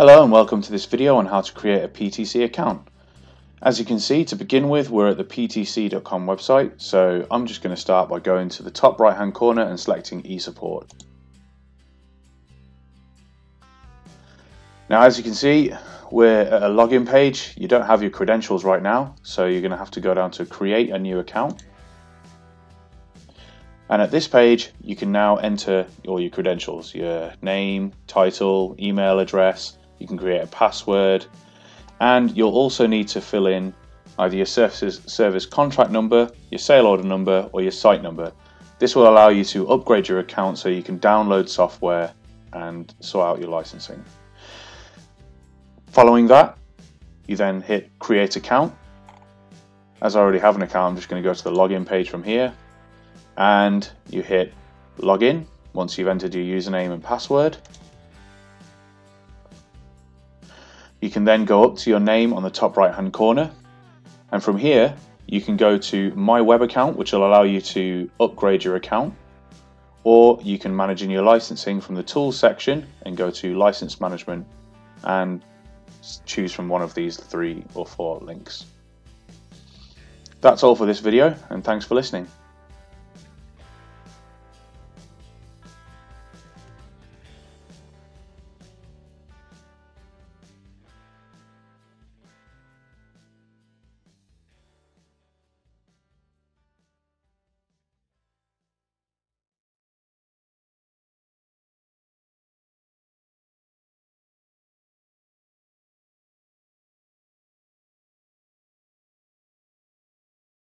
Hello and welcome to this video on how to create a PTC account. As you can see, to begin with, we're at the ptc.com website, so I'm just going to start by going to the top right hand corner and selecting eSupport. Now as you can see, we're at a login page. You don't have your credentials right now, so you're going to have to go down to create a new account. And at this page, you can now enter all your credentials, your name, title, email address. You can create a password, and you'll also need to fill in either your service contract number, your sale order number, or your site number. This will allow you to upgrade your account so you can download software and sort out your licensing. Following that, you then hit create account. As I already have an account, I'm just going to go to the login page from here, and you hit login once you've entered your username and password. You can then go up to your name on the top right hand corner, and from here you can go to My Web Account, which will allow you to upgrade your account, or you can manage your licensing from the Tools section and go to License Management and choose from one of these 3 or 4 links. That's all for this video, and thanks for listening.